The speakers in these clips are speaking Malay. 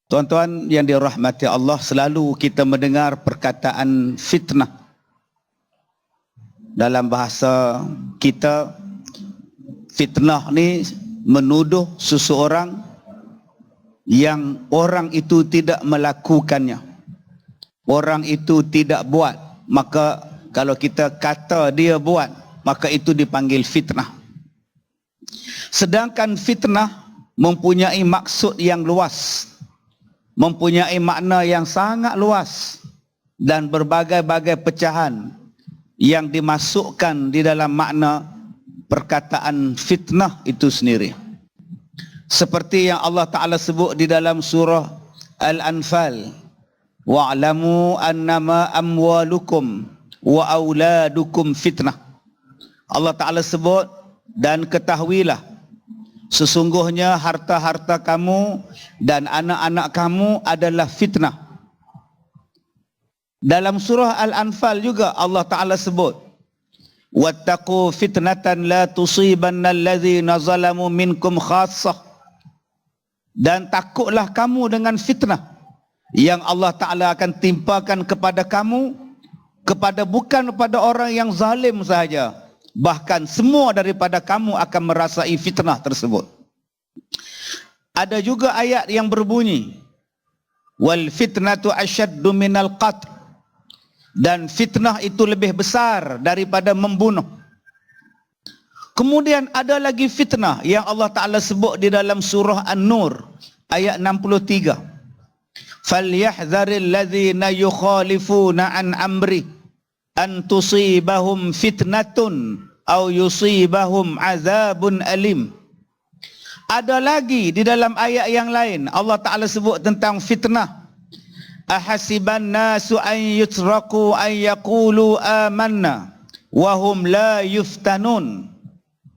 Tuan-tuan yang dirahmati Allah, selalu kita mendengar perkataan fitnah. Dalam bahasa kita, fitnah ni menuduh seseorang yang orang itu tidak melakukannya, orang itu tidak buat, maka kalau kita kata dia buat, maka itu dipanggil fitnah. Sedangkan fitnah mempunyai maksud yang luas, mempunyai makna yang sangat luas, dan berbagai-bagai pecahan yang dimasukkan di dalam makna perkataan fitnah itu sendiri. Seperti yang Allah Ta'ala sebut di dalam surah Al-Anfal, wa'lamu annama amwalukum wa auladukum fitnah. Allah Ta'ala sebut, dan ketahuilah sesungguhnya harta-harta kamu dan anak-anak kamu adalah fitnah. Dalam surah Al-Anfal juga Allah Ta'ala sebut, wattaqu fitnatan la tusibanna allazina zalamu minkum khassah. Dan takutlah kamu dengan fitnah yang Allah Ta'ala akan timpakan kepada kamu, bukan kepada orang yang zalim sahaja, bahkan semua daripada kamu akan merasai fitnah tersebut. Ada juga ayat yang berbunyi, wal fitnatu asyaddu minal qatl. Dan fitnah itu lebih besar daripada membunuh. Kemudian ada lagi fitnah yang Allah Ta'ala sebut di dalam surah An-Nur ayat 63. Falyahzaril ladzina yukhalifuna an amri an tusibahum fitnatun aw yusibahum azabun alim. Ada lagi di dalam ayat yang lain Allah Ta'ala sebut tentang fitnah. Ahasiban nasu an yutraku an yaqulu amanna wa hum la yuftanun.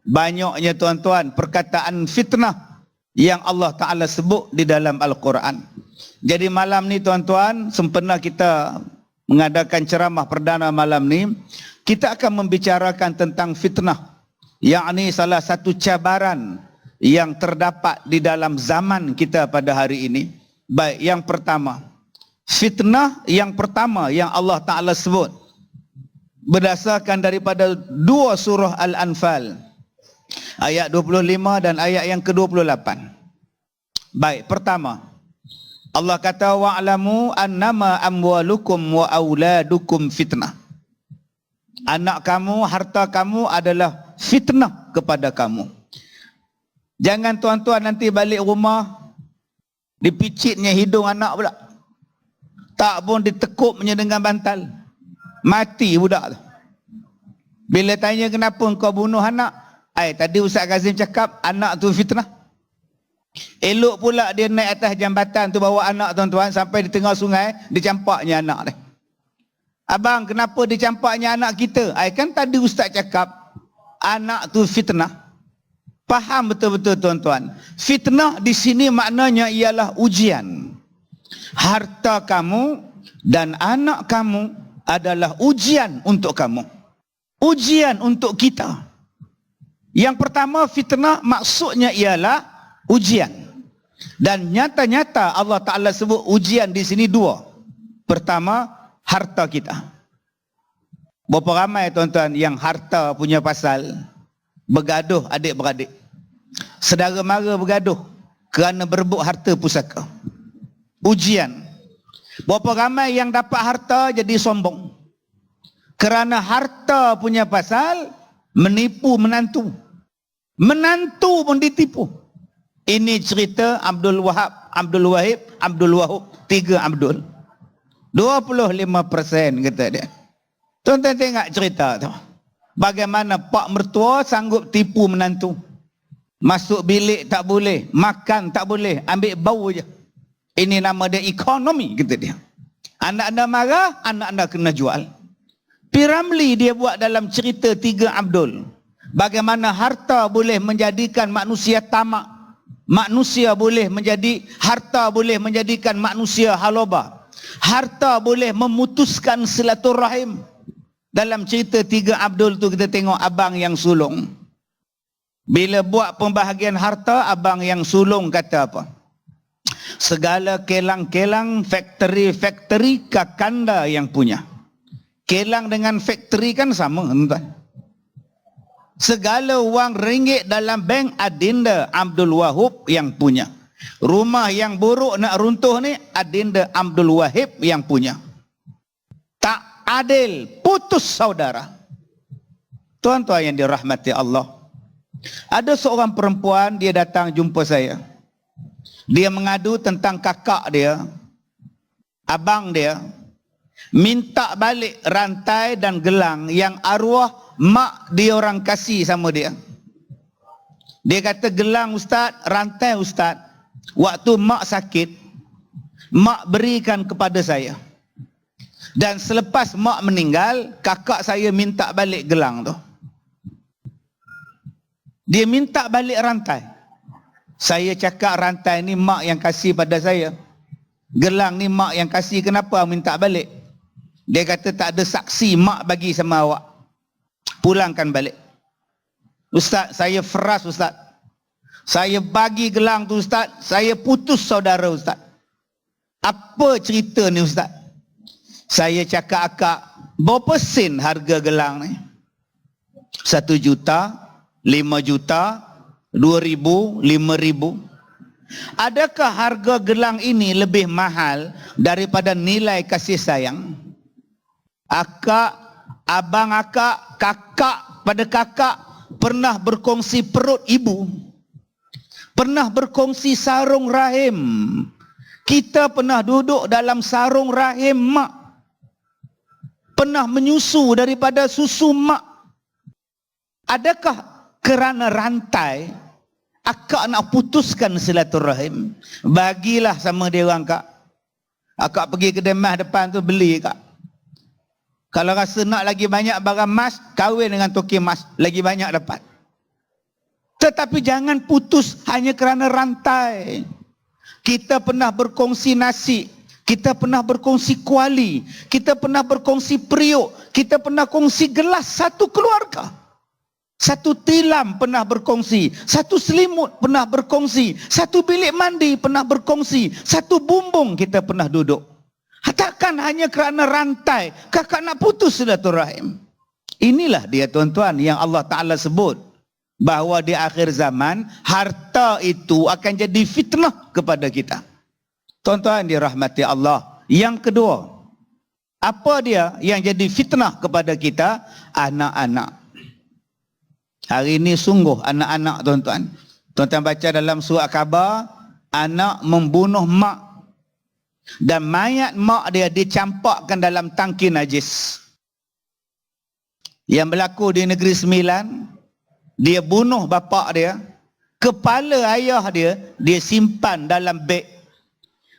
Banyaknya tuan-tuan perkataan fitnah yang Allah Ta'ala sebut di dalam Al-Quran. Jadi malam ni tuan-tuan, sempena kita mengadakan ceramah perdana malam ni, kita akan membicarakan tentang fitnah, yakni salah satu cabaran yang terdapat di dalam zaman kita pada hari ini. Baik, yang pertama, fitnah yang pertama yang Allah Ta'ala sebut berdasarkan daripada dua surah Al-Anfal ayat 25 dan ayat yang ke-28. Baik, pertama Allah kata wa'lamu annama amwalukum wa auladukum fitnah. Anak kamu, harta kamu adalah fitnah kepada kamu. Jangan tuan-tuan nanti balik rumah dipicitnya hidung anak pula, tak pun ditekupnya dengan bantal, mati budak tu. Bila tanya kenapa kau bunuh anak, tadi Ustaz Kazim cakap anak tu fitnah. Elok pula dia naik atas jambatan tu bawa anak tuan-tuan, sampai di tengah sungai dicampaknya anak dia. Abang, kenapa dicampaknya anak kita? Kan tadi Ustaz cakap anak tu fitnah. Faham betul-betul tuan-tuan. Fitnah di sini maknanya ialah ujian. Harta kamu dan anak kamu adalah ujian untuk kamu, ujian untuk kita. Yang pertama, fitnah maksudnya ialah ujian. Dan nyata-nyata Allah Ta'ala sebut ujian di sini dua. Pertama, harta kita. Berapa ramai tuan-tuan yang harta punya pasal bergaduh adik-beradik, saudara mara bergaduh kerana berebut harta pusaka. Ujian. Berapa ramai yang dapat harta jadi sombong kerana harta punya pasal menipu menantu. Menantu pun ditipu. Ini cerita Abdul Wahab, 3 Abdul. 25% kata dia. Tuan-tuan tengok cerita tu. Bagaimana pak mertua sanggup tipu menantu. Masuk bilik tak boleh, makan tak boleh, ambil bau je. Ini nama dia ekonomi, kata dia. Anak anda marah, anak anda kena jual. Piramli dia buat dalam cerita 3 Abdul. Bagaimana harta boleh menjadikan manusia tamak. Harta boleh menjadikan manusia haloba. Harta boleh memutuskan silaturahim. Dalam cerita 3 Abdul tu kita tengok abang yang sulung. Bila buat pembahagian harta, abang yang sulung kata apa? Segala kelang-kelang factory Kakanda yang punya. Kelang dengan factory kan sama, tuan. Segala wang ringgit dalam bank Adinda Abdul Wahab yang punya. Rumah yang buruk nak runtuh ni Adinda Abdul Wahab yang punya. Tak adil, putus saudara. Tuan-tuan yang dirahmati Allah. Ada seorang perempuan, dia datang jumpa saya. Dia mengadu tentang kakak dia, abang dia, minta balik rantai dan gelang yang arwah mak dia orang kasih sama dia. Dia kata, gelang ustaz, rantai ustaz, waktu mak sakit, mak berikan kepada saya. Dan selepas mak meninggal, kakak saya minta balik gelang tu. Dia minta balik rantai. Saya cakap, rantai ni mak yang kasih pada saya. Gelang ni mak yang kasih, kenapa minta balik? Dia kata, tak ada saksi mak bagi sama awak. Pulangkan balik. Ustaz, saya feras ustaz. Saya bagi gelang tu ustaz, saya putus saudara ustaz. Apa cerita ni ustaz? Saya cakap, akak, berapa sen harga gelang ni? 1 juta, 5 juta, 2,000, 5,000. Adakah harga gelang ini lebih mahal daripada nilai kasih sayang? Akak, abang akak, kakak pada kakak pernah berkongsi perut ibu. Pernah berkongsi sarung rahim. Kita pernah duduk dalam sarung rahim mak. Pernah menyusu daripada susu mak. Adakah kerana rantai akak nak putuskan silaturahim? Bagilah sama dia orang kak. Akak pergi ke Demas depan tu beli kak. Kalau rasa nak lagi banyak barang emas, kahwin dengan toki emas, lagi banyak dapat. Tetapi jangan putus hanya kerana rantai. Kita pernah berkongsi nasi, kita pernah berkongsi kuali, kita pernah berkongsi periuk, kita pernah kongsi gelas satu keluarga. Satu tilam pernah berkongsi, satu selimut pernah berkongsi, satu bilik mandi pernah berkongsi, satu bumbung kita pernah duduk. Takkan hanya kerana rantai kakak nak putus silaturahim. Inilah dia tuan-tuan yang Allah Ta'ala sebut bahawa di akhir zaman harta itu akan jadi fitnah kepada kita. Tuan-tuan dirahmati Allah. Yang kedua, apa dia yang jadi fitnah kepada kita? Anak-anak. Hari ini sungguh anak-anak tuan-tuan. Tuan-tuan baca dalam surat khabar, anak membunuh mak. Dan mayat mak dia dicampakkan dalam tangki najis. Yang berlaku di Negeri Sembilan, dia bunuh bapa dia, kepala ayah dia simpan dalam beg.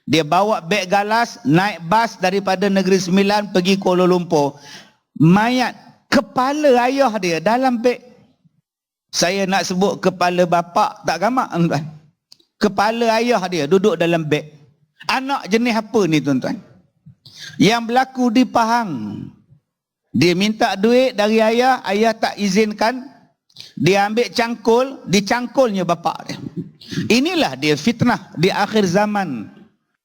Dia bawa beg galas, naik bas daripada Negeri Sembilan pergi Kuala Lumpur. Mayat kepala ayah dia dalam beg. Saya nak sebut kepala bapa tak gamak tuan. Kepala ayah dia duduk dalam beg. Anak jenis apa ni tuan-tuan? Yang berlaku di Pahang. Dia minta duit dari ayah, ayah tak izinkan. Dia ambil cangkul, dicangkulnya bapa dia. Inilah dia fitnah di akhir zaman.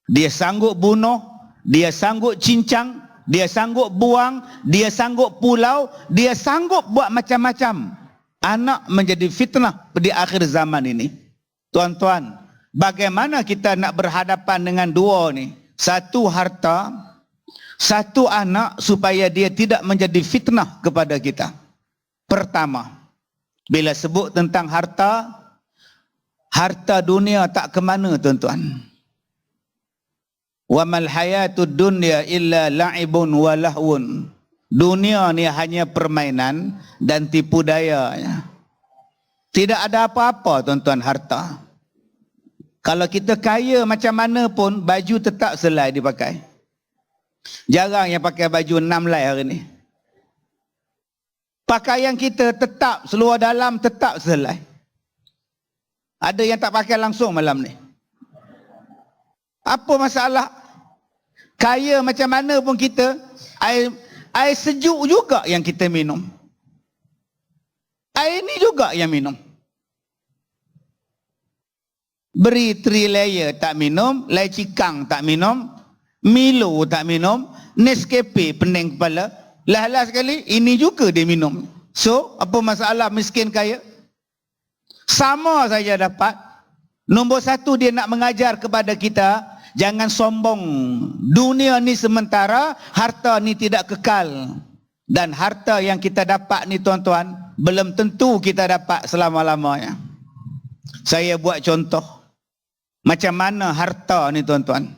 Dia sanggup bunuh, dia sanggup cincang, dia sanggup buang, dia sanggup pulau, dia sanggup buat macam-macam. Anak menjadi fitnah di akhir zaman ini. Tuan-tuan, bagaimana kita nak berhadapan dengan dua ni? Satu harta, satu anak supaya dia tidak menjadi fitnah kepada kita. Pertama, bila sebut tentang harta, harta dunia tak ke mana tuan-tuan. Wa mal hayatud dunya illa la'ibun wa lahwun. Dunia ni hanya permainan dan tipu daya. Tidak ada apa-apa tuan-tuan harta. Kalau kita kaya macam mana pun, baju tetap selai dipakai. Jarang yang pakai baju 6 lai hari ni. Pakaian kita tetap, seluar dalam tetap selai. Ada yang tak pakai langsung malam ni. Apa masalah? Kaya macam mana pun kita, air sejuk juga yang kita minum. Air ni juga yang minum. beri 3 layer tak minum, lai cikang tak minum, Milo tak minum, Nescafe pening kepala, lah sekali ini juga dia minum. So apa masalah miskin kaya? Sama saja dapat. Nombor 1 dia nak mengajar kepada kita, jangan sombong. Dunia ni sementara, harta ni tidak kekal. Dan harta yang kita dapat ni tuan-tuan, belum tentu kita dapat selama-lamanya. Saya buat contoh. Macam mana harta ni tuan-tuan.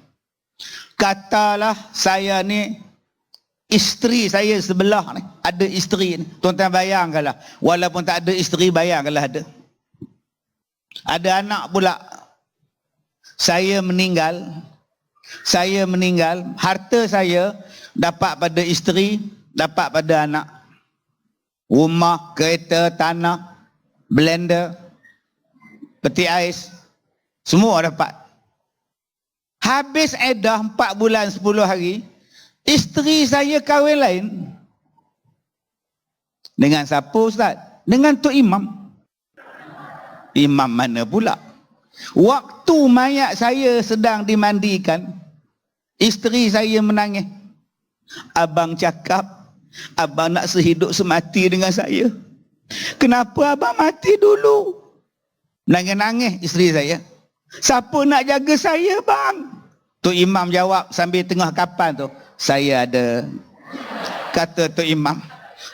Katalah saya ni, isteri saya sebelah ni, ada isteri ni. Tuan-tuan bayangkanlah, walaupun tak ada isteri, bayangkanlah ada. Ada anak pula. Saya meninggal, harta saya dapat pada isteri, dapat pada anak. Rumah, kereta, tanah, blender, peti ais, semua dapat. Habis edah 4 bulan 10 hari, isteri saya kahwin lain. Dengan siapa Ustaz? Dengan Tok Imam. Imam mana pula? Waktu mayat saya sedang dimandikan, isteri saya menangis. Abang cakap, abang nak sehidup semati dengan saya. Kenapa abang mati dulu? Nangis-nangis isteri saya. Siapa nak jaga saya bang? Tok Imam jawab sambil tengah kapan tu, saya ada. Kata Tok Imam.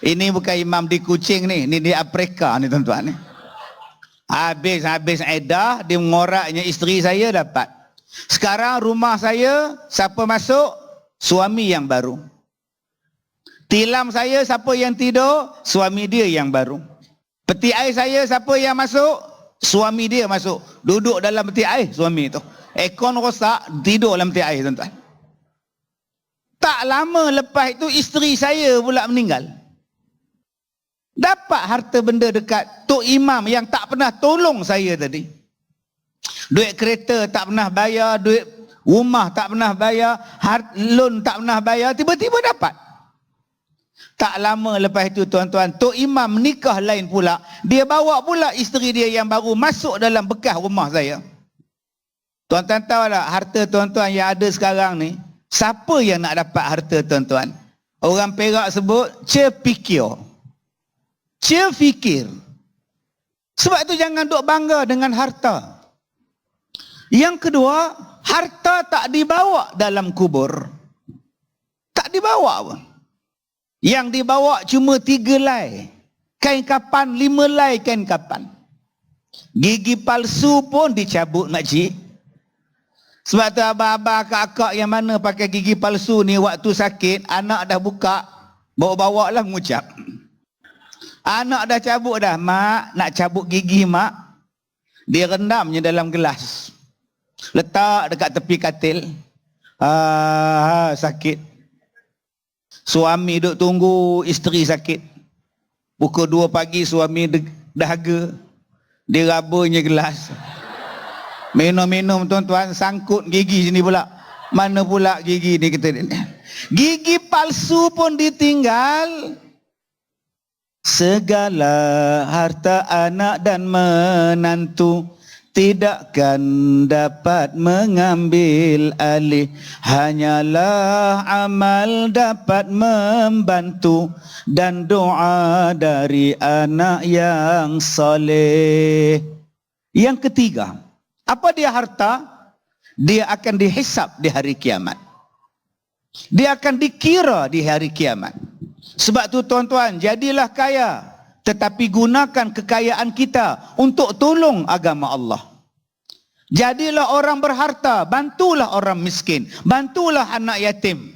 Ini bukan imam di Kuching ni, ni di Afrika ni tuan-tuan ni. Habis edah, dia mengoraknya isteri saya dapat. Sekarang rumah saya, siapa masuk? Suami yang baru. Tilam saya, siapa yang tidur? Suami dia yang baru. Peti air saya, siapa yang masuk? Suami dia masuk. Duduk dalam peti air, suami tu. Aircon rosak, tidur dalam peti air, tuan-tuan. Tak lama lepas itu, isteri saya pula meninggal. Dapat harta benda dekat Tok Imam yang tak pernah tolong saya tadi. Duit kereta tak pernah bayar, duit rumah tak pernah bayar, loan tak pernah bayar, tiba-tiba dapat. Tak lama lepas itu tuan-tuan, Tok Imam nikah lain pula. Dia bawa pula isteri dia yang baru masuk dalam bekas rumah saya. Tuan-tuan tahu tak, harta tuan-tuan yang ada sekarang ni, siapa yang nak dapat harta tuan-tuan? Orang Perak sebut cepikir. Fikir. Sebab itu jangan duk bangga dengan harta. Yang kedua, harta tak dibawa dalam kubur. Tak dibawa pun. Yang dibawa cuma 3 helai kain kapan, 5 helai kain kapan. Gigi palsu pun dicabut makcik. Sebab tu abang-abang, akak-akak yang mana pakai gigi palsu ni, waktu sakit anak dah buka, bawa-bawa lah mengucap. Anak dah cabut dah, mak nak cabut gigi mak. Dia rendamnya dalam gelas, letak dekat tepi katil. Sakit. Suami duk tunggu isteri sakit. Pukul 2 pagi suami dahaga. Dia rabanya gelas. Minum-minum tuan-tuan, sangkut gigi sini pula. Mana pula gigi ni kita ni. Gigi palsu pun ditinggal. Segala harta anak dan menantu tidakkan dapat mengambil alih. Hanyalah amal dapat membantu dan doa dari anak yang soleh. Yang ketiga, apa dia harta? Dia akan dihisap di hari kiamat. Dia akan dikira di hari kiamat. Sebab tu tuan-tuan, jadilah kaya, tetapi gunakan kekayaan kita untuk tolong agama Allah. Jadilah orang berharta, bantulah orang miskin, bantulah anak yatim.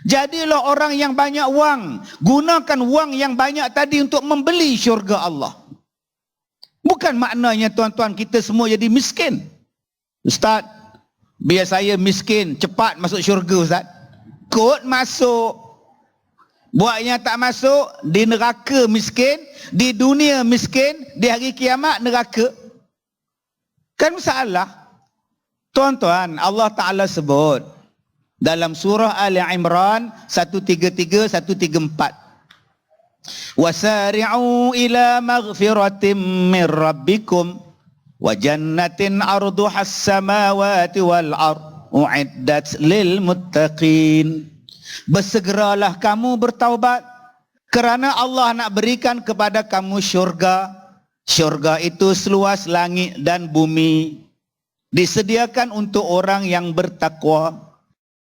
Jadilah orang yang banyak wang, gunakan wang yang banyak tadi untuk membeli syurga Allah. Bukan maknanya tuan-tuan kita semua jadi miskin. Ustaz, biar saya miskin, cepat masuk syurga Ustaz. Kot masuk. Buatnya tak masuk, di neraka miskin, di dunia miskin, di hari kiamat neraka. Kan masalah. Tuan-tuan, Allah Ta'ala sebut dalam surah Ali Imran 133, 134. Wasari'u ila maghfiratim min rabbikum wa jannatin arduhas samawati wal ard uiddat lil muttaqin. Bersegeralah kamu bertaubat kerana Allah nak berikan kepada kamu syurga. Syurga itu seluas langit dan bumi, disediakan untuk orang yang bertakwa.